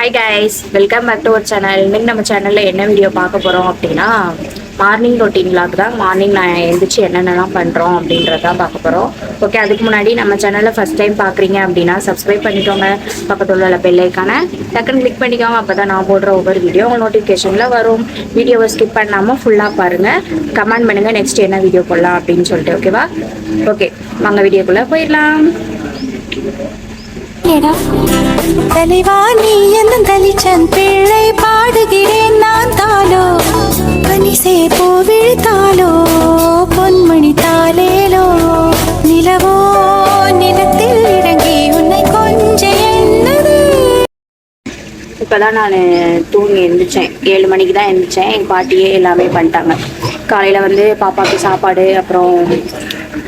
Hi guys, welcome back to our channel. இன்னைக்கு நம்ம சேனலில் என்ன வீடியோ பார்க்க போகிறோம் அப்படின்னா, மார்னிங் ரொட்டீன் விளாக் தான். மார்னிங் நான் எழுந்திரிச்சு என்னென்னலாம் பண்ணுறோம் அப்படின்றதான் பார்க்க போகிறோம். ஓகே, அதுக்கு முன்னாடி நம்ம சேனலில் ஃபஸ்ட் டைம் பார்க்குறீங்க அப்படின்னா சப்ஸ்கிரைப் பண்ணிக்கோங்க. பக்கத்தில் உள்ள பெல் ஐக்கானை டக்குன்னு கிளிக் பண்ணிக்கோங்க. அப்போ தான் நான் போடுற ஒவ்வொரு வீடியோ உங்கள் நோட்டிஃபிகேஷனில் வரும். வீடியோவை ஸ்கிப் பண்ணாமல் ஃபுல்லாக பாருங்கள். கமெண்ட் பண்ணுங்கள் நெக்ஸ்ட் என்ன வீடியோ போடலாம் அப்படின்னு சொல்லிட்டு. ஓகேவா? ஓகே, வாங்க வீடியோக்குள்ளே போயிடலாம். தலைவா நீ என்ன தலிச்சன் பிள்ளை பாடுகிறேன் நான் தாலோ கனிசே பூ விழுத்தாலோ பொன்மணி தாலேலோ நிலவோ நிலத்தில் இறங்கி உன்னை கொஞ்ச என்னது. இப்போதான் நான் தூங்கி எழுந்திரிச்சேன். 7 மணிக்கு தான் எழுந்திரிச்சேன். எங்கள் பாட்டியே எல்லாமே பண்ணிட்டாங்க. காலையில் வந்து பாப்பாவுக்கு சாப்பாடு, அப்புறம்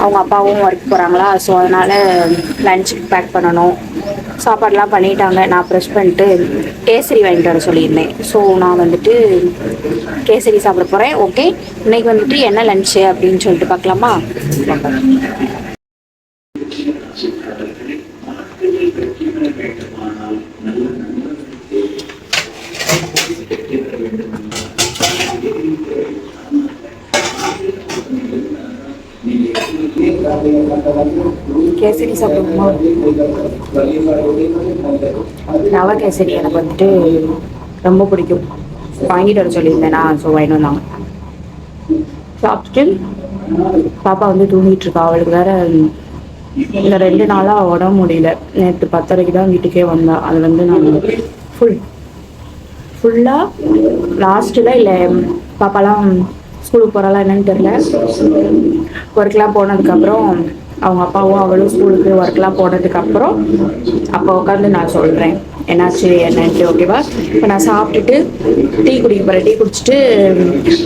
அவங்க அப்பாவும் ஒர்க் போகிறாங்களா, ஸோ அதனால் லஞ்சுக்கு பேக் பண்ணணும். சாப்பாடெலாம் பண்ணிட்டாங்க. நான் ப்ரெஷ் பண்ணிட்டு கேசரி வாங்கிட்டு வர சொல்லியிருந்தேன். ஸோ நான் வந்துட்டு கேசரி சாப்பிட போகிறேன். ஓகே, இன்னைக்கு வந்துட்டு என்ன லஞ்சு அப்படின்னு சொல்லிட்டு பார்க்கலாமா? கேசரி சாப்பிடுமா? ரவா கேசரி எனக்கு வந்துட்டு ரொம்ப பிடிக்கும். வாங்கிட்டு வர சொல்லியிருந்தேனா, ஸோ வாங்கிட்டு வந்தாங்க. சாப்பிட்டுட்டு பாப்பா வந்து தூங்கிட்டு இருக்கா. அவளுக்கு வேற இந்த 2 நாளாக உடம்பு முடியல. நேற்று 10:30 தான் வீட்டுக்கே வந்தா. அது வந்து நான் ஃபுல்லாக லாஸ்ட்டில் இல்லை, பாப்பாலாம் ஸ்கூலுக்கு போகிறாளா என்னன்னு தெரில. ஒர்க்லாம் போனதுக்கப்புறம் அவங்க அப்பாவும் அவளும் ஸ்கூலுக்கு ஒர்க்லாம் போனதுக்கப்புறம் அப்போ உட்காந்து நான் சொல்கிறேன் என்னாச்சு என்னன்ட்டு. ஓகேவா? இப்போ நான் சாப்பிட்டுட்டு டீ குடிக்க போகிறேன். டீ குடிச்சிட்டு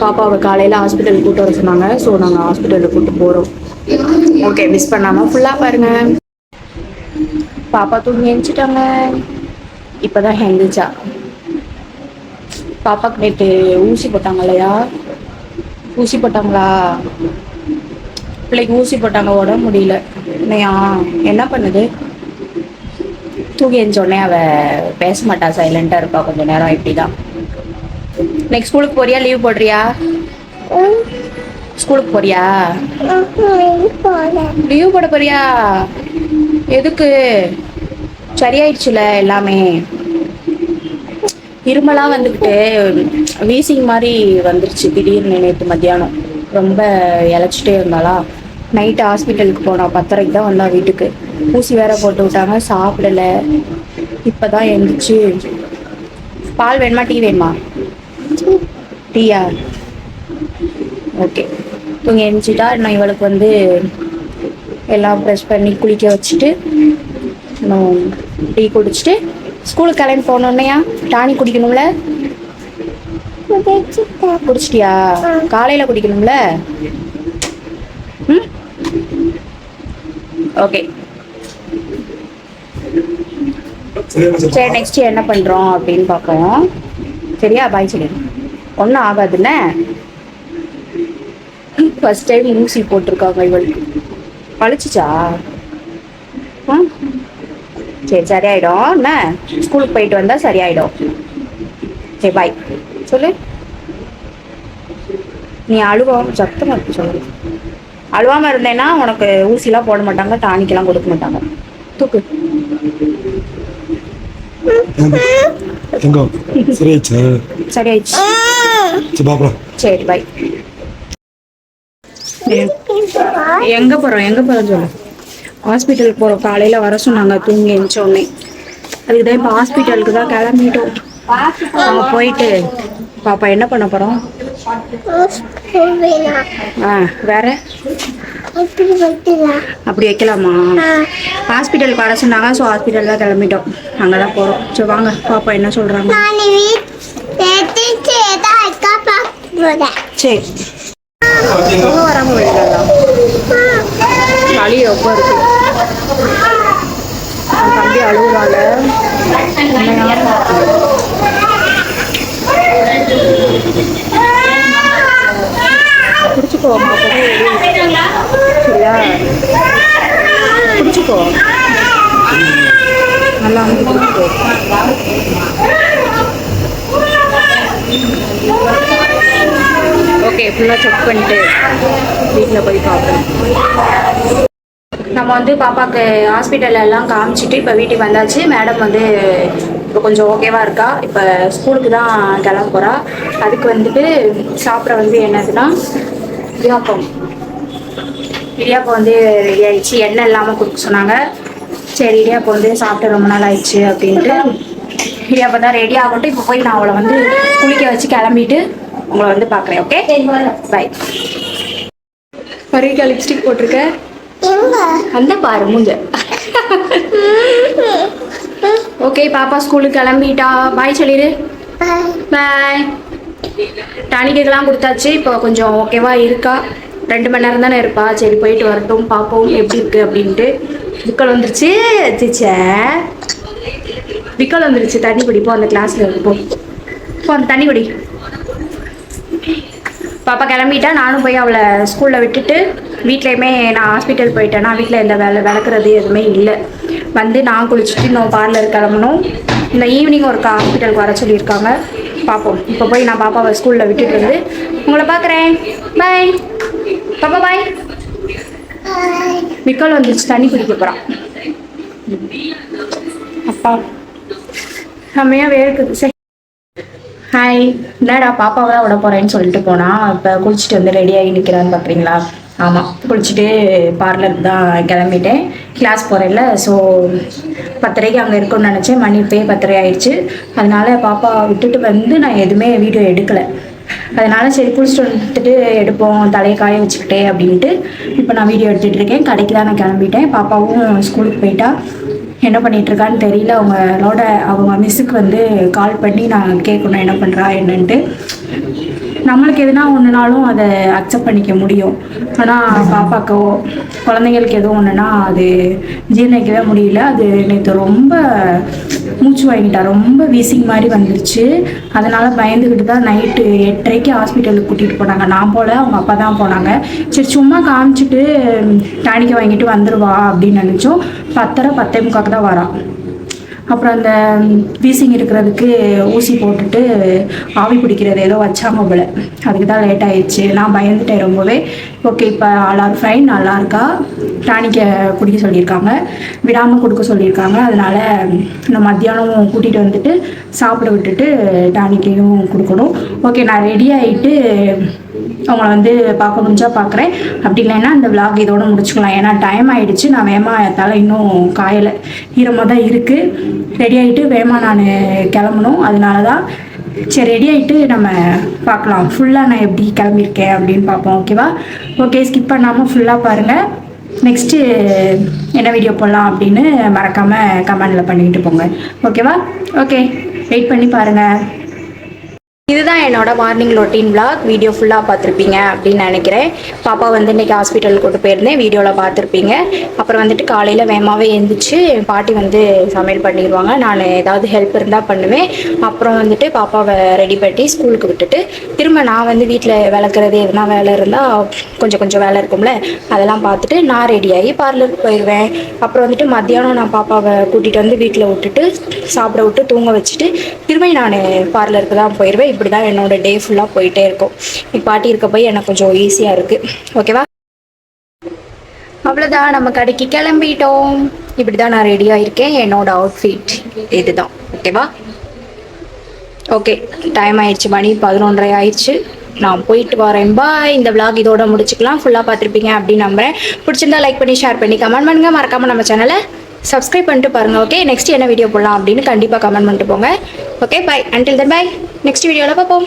பாப்பாவை காலையில் ஹாஸ்பிட்டலுக்கு கூப்பிட்டு வர சொன்னாங்க. ஸோ நாங்கள் ஹாஸ்பிட்டலுக்கு கூப்பிட்டு போகிறோம். ஓகே, மிஸ் பண்ணாமல் ஃபுல்லாக பாருங்கள். பாப்பா தூங்கி எழுந்துட்டாங்க. இப்போ தான் எழுந்துச்சா. பாப்பாக்கு நேற்று ஊசி போட்டாங்க இல்லையா? ஊசி போட்டாங்களா? பிள்ளைக்கு ஊசி போட்டாங்க, உடம்பு முடியல. இல்லையா? என்ன பண்ணுது? தூங்கி எழுந்தோடனே அவள் பேச மாட்டா, சைலண்டாக இருப்பா கொஞ்சம் நேரம். இப்படி தான். நெக்ஸ்ட் ஸ்கூலுக்கு போறியா? லீவ் போடுறியா? ஸ்கூலுக்கு போறியா? லீவ் போட போறியா? எதுக்கு? சரியாயிடுச்சுல எல்லாமே. இருமலாம் வந்துக்கிட்டு வீசிங் மாதிரி வந்துருச்சு திடீர்னு. நேற்று மத்தியானம் ரொம்ப இழைச்சிட்டே இருந்தாளா. நைட்டு ஹாஸ்பிட்டலுக்கு போனோம். 10:30 தான் வந்தா வீட்டுக்கு. ஊசி வேற போட்டு விட்டாங்க. சாப்பிடல. இப்போ தான் எழுந்திரிச்சு. பால் வேணுமா டீ வேணுமா? டீயா? ஓகே, தூங்கி எழுந்திரிச்சிட்டா. நான் இவளுக்கு வந்து எல்லாம் ப்ரெஷ் பண்ணி குளிக்க வச்சுட்டு இன்னும் டீ குடிச்சிட்டு ஸ்கூலுக்கு கிளம்பி போனோன்னையா டானி குடிக்கணும்ல? குடிச்சிட்டியா? காலையில் குடிக்கணும்ல? ம், ஓகே. சரி, நெக்ஸ்ட் என்ன பண்ணுறோம் அப்படின்னு பார்ப்போம். சரியா? பாய் சொல்லி. ஒன்றும் ஆகாதுல்ல. ஃபர்ஸ்ட் டைம் ஊசி போட்டிருக்காங்க இவளுக்கு. பழிச்சிச்சா? சரி, சரியாயிடும். என்ன, ஸ்கூலுக்கு போயிட்டு வந்தால் சரியாயிடும். சரி, பாய் சொல்லு. நீ அழுவாம சத்தமாக இருக்கு சொல்லு. அழுவாமல் இருந்தேன்னா உனக்கு ஊசிலாம் போட மாட்டாங்க, டானிக்கெல்லாம் கொடுக்க மாட்டாங்க. தூக்கு. சரியாயிடுச்சு. சரி, பாய். எங்கே போகிறோம் சொல்லு. ஹாஸ்பிட்டலுக்கு போகிறோம். காலையில் வர சொன்னாங்க தூங்கி எழுந்தோடனே. அதுக்கு தான் இப்போ ஹாஸ்பிட்டலுக்கு தான் கிளம்பிட்டோம். அங்கே போயிட்டு பாப்பா என்ன பண்ண போகிறோம்? வேற அப்படி வைக்கலாமா? ஹாஸ்பிட்டலுக்கு வர சொன்னாங்க. ஸோ ஹாஸ்பிட்டல் தான் கிளம்பிட்டோம். அங்கே தான் போகிறோம். சரி வாங்க, பாப்பா என்ன சொல்கிறாங்க. சரி, வராமல் விடலாம். சளி ரொம்ப இருக்கு. தம்பி அழுகுறாங்க. பிடிச்சிக்கோ, சரியா? பிடிச்சிக்கோ, நல்லா வந்து பிடிச்சிக்கோ. ஃபுல்லாக செக் பண்ணிட்டு வீட்டில் போய் பார்ப்போம். நம்ம வந்து பாப்பாவுக்கு ஹாஸ்பிட்டலில் எல்லாம் காமிச்சிட்டு இப்போ வீட்டுக்கு வந்தாச்சு. மேடம் வந்து இப்போ கொஞ்சம் ஓகேவாக இருக்கா. இப்போ ஸ்கூலுக்கு தான் கிளம்ப போகிறா. அதுக்கு வந்துட்டு சாப்பிட வந்து என்னதுன்னா இடியாப்பம் வந்து ரெடி ஆயிடுச்சு. எண்ணெய் இல்லாமல் கொடுக்க சொன்னாங்க. சரி இடியாப்பம் வந்து சாப்பிட்டு ரொம்ப நாள் ஆயிடுச்சு அப்படின்ட்டு இடியாப்பம் தான் ரெடி ஆகட்டும். இப்போ போய் நான் அவளை வந்து குளிக்க வச்சு கிளம்பிட்டு உங்களை வந்து பார்க்குறேன். Okay bye. பரிக்கா லிப்ஸ்டிக் போட்டிருக்கேன். அந்த பாரு மூஞ்ச. ஓகே பாப்பா ஸ்கூலுக்கு கிளம்பிட்டா. பாய் சொல்லிடு. பாய். டானிக்கெல்லாம் கொடுத்தாச்சு. இப்போ கொஞ்சம் ஓகேவா இருக்கா. 2 மணி நேரம் தானே இருப்பா. சரி போயிட்டு வரட்டும், பார்ப்போம் எப்படி இருக்கு அப்படின்ட்டு. விக்கல் வந்துருச்சு. விக்கல் வந்துருச்சு. தண்ணி குடிப்போம். அந்த கிளாஸ்ல இருப்போம். இப்போ அந்த தண்ணி குடி. பாப்பா கிளம்பிட்டா. நானும் போய் அவளை ஸ்கூலில் விட்டுட்டு வீட்லேயுமே நான் ஹாஸ்பிட்டல் போயிட்டேன்னா வீட்டில் எந்த விளக்குறது எதுவுமே இல்லை. வந்து நான் குளிச்சுட்டு இன்னும் பார்லர் கிளம்பணும். இந்த ஈவினிங் ஒரு ஹாஸ்பிட்டலுக்கு வர சொல்லியிருக்காங்க. பார்ப்போம். இப்போ போய் நான் பாப்பாவை ஸ்கூலில் விட்டுட்டு வந்து உங்களை பார்க்குறேன். பாய் பாப்பா. பாய். விக்கல் வந்துருச்சு. தண்ணி குடிக்க போகிறான். அப்பா செம்மையாக வேர்க்குது. சரி ஹாய். என்னடா பாப்பாவை தான் விட போகிறேன்னு சொல்லிட்டு போனால் இப்போ குளிச்சுட்டு வந்து ரெடியாகி நிற்கிறான்னு பார்க்குறீங்களா? ஆமாம், குளிச்சுட்டு பார்லருக்கு தான் கிளம்பிட்டேன். கிளாஸ் போகிறேன்ல. ஸோ 10:30 அங்கே இருக்குன்னு நினச்சேன். மணி இப்போயே 10:30 ஆயிடுச்சு. அதனால பாப்பா விட்டுட்டு வந்து நான் எதுவுமே வீடியோ எடுக்கலை. அதனால சரி குளிச்சுட்டு வந்துட்டு எடுப்போம் தலையை காய வச்சுக்கிட்டே அப்படின்ட்டு இப்போ நான் வீடியோ எடுத்துகிட்டு இருக்கேன். கடைக்கு தான் நான் கிளம்பிட்டேன். பாப்பாவும் ஸ்கூலுக்கு போயிட்டா. என்ன பண்ணிகிட்ருக்கான்னு தெரியல. அவங்க மிஸ்ஸுக்கு வந்து கால் பண்ணி நான் கேட்கணும் என்ன பண்ணுறா என்னன்ட்டு. நம்மளுக்கு எதுனா ஒன்றுனாலும் அதை அக்செப்ட் பண்ணிக்க முடியும். ஆனால் பாப்பாக்கோ குழந்தைங்களுக்கு எதுவும் ஒன்றுனா அது ஜீர்ணிக்கவே முடியல. அது நேற்று ரொம்ப மூச்சு வாங்கிட்டா. ரொம்ப வீசிங் மாதிரி வந்துருச்சு. அதனால் பயந்துக்கிட்டு தான் நைட்டு 8:30 ஹாஸ்பிட்டலுக்கு கூட்டிகிட்டு போனாங்க. நான் போல, அவங்க அப்பா தான் போனாங்க. சரி சும்மா காமிச்சிட்டு டானிக்கை வாங்கிட்டு வந்துடுவா அப்படின்னு நினச்சோம். 10:30 10:45 தான் வரான். அப்புறம் அந்த வீசிங் இருக்கிறதுக்கு ஊசி போட்டுட்டு ஆவி பிடிக்கிறது ஏதோ வச்சாங்க போல. அதுக்கு தான் லேட் ஆயிடுச்சு. நான் பயந்துட்டேன் ரொம்பவே. ஓகே இப்போ ஆல் ஃபைன், நல்லா இருக்கா. டானிக்கை குடிக்க சொல்லியிருக்காங்க. விடாமல் கொடுக்க சொல்லியிருக்காங்க. அதனால் நான் மத்தியானம் கூட்டிகிட்டு வந்துட்டு சாப்பிட விட்டுட்டு டானிக்கையும் கொடுக்கணும். ஓகே நான் ரெடி ஆகிட்டு அவங்கள வந்து பார்க்க முடிஞ்சா பார்க்குறேன். அப்படி இல்லைன்னா அந்த விளாக் இதோட முடிச்சுக்கலாம். ஏன்னா டைம் ஆகிடுச்சு. நான் வேகமாக தலை இன்னும் காயலை, ஈரமாக தான் இருக்குது. ரெடி ஆகிட்டு வேகமாக நான் கிளம்பணும். அதனால தான் சரி ரெடி ஆகிட்டு நம்ம பார்க்கலாம் ஃபுல்லாக நான் எப்படி கிளம்பியிருக்கேன் அப்படின்னு பார்ப்போம். ஓகேவா? ஓகே ஸ்கிப் பண்ணாமல் ஃபுல்லாக பாருங்கள். நெக்ஸ்ட்டு என்ன வீடியோ போடலாம் அப்படின்னு மறக்காமல் கமெண்டில் பண்ணிக்கிட்டு போங்க. ஓகேவா? ஓகே வெயிட் பண்ணி பாருங்கள். இதுதான் என்னோட மார்னிங் ரொட்டீன் விளாக். வீடியோ ஃபுல்லாக பார்த்துருப்பீங்க அப்படின்னு நினைக்கிறேன். பாப்பா வந்து இன்றைக்கி ஹாஸ்பிட்டலுக்கு கூட்டு போயிருந்தேன். வீடியோவில் பார்த்துருப்பீங்க. அப்புறம் வந்துட்டு காலையில் வேகமாகவே எழுந்திரிச்சு பாட்டி வந்து சமையல் பண்ணிடுவாங்க. நான் ஏதாவது ஹெல்ப் இருந்தால் பண்ணுவேன். அப்புறம் வந்துட்டு பாப்பாவை ரெடி பண்ணி ஸ்கூலுக்கு விட்டுட்டு திரும்ப நான் வந்து வீட்டில் விளக்குறது எதுனா வேலை இருந்தால் கொஞ்சம் வேலை இருக்கும்ல, அதெல்லாம் பார்த்துட்டு நான் ரெடியாகி பார்லருக்கு போயிடுவேன். அப்புறம் வந்துட்டு மத்தியானம் நான் பாப்பாவை கூட்டிகிட்டு வந்து வீட்டில் விட்டுட்டு சாப்பிட விட்டு தூங்க வச்சுட்டு திரும்ப நான் பார்லருக்கு தான் போயிடுவேன். இப்படி தான் என்னோட டே ஃபுல்லாக போயிட்டே இருக்கும். இப்போ பாட்டி இருக்க போய் எனக்கு கொஞ்சம் ஈஸியாக இருக்குது. ஓகேவா? அவ்வளோதான், நம்ம கடைக்கு கிளம்பிட்டோம். இப்படி தான் நான் ரெடியாக இருக்கேன். என்னோட அவுட்ஃபிட் இதுதான். ஓகேவா? ஓகே டைம் ஆயிடுச்சு. மணி 11:30 ஆயிடுச்சு. நான் போயிட்டு வரேன். பாய். இந்த விளாக் இதோட முடிச்சுக்கலாம். ஃபுல்லாக பார்த்துருப்பீங்க அப்படின்னு நம்புறேன். பிடிச்சிருந்தா லைக் பண்ணி ஷேர் பண்ணி கமெண்ட் பண்ணுங்கள். மறக்காமல் நம்ம சேனலை சப்ஸ்கிரைப் பண்ணிட்டு பாருங்கள். ஓகே நெக்ஸ்ட் என்ன வீடியோ போடலாம் அப்படின்னு கண்டிப்பாக கமெண்ட் பண்ணிட்டு போங்க. Okay bye. அன்டில் தென் பாய். நெக்ஸ்ட் வீடியோவில் பார்ப்போம்.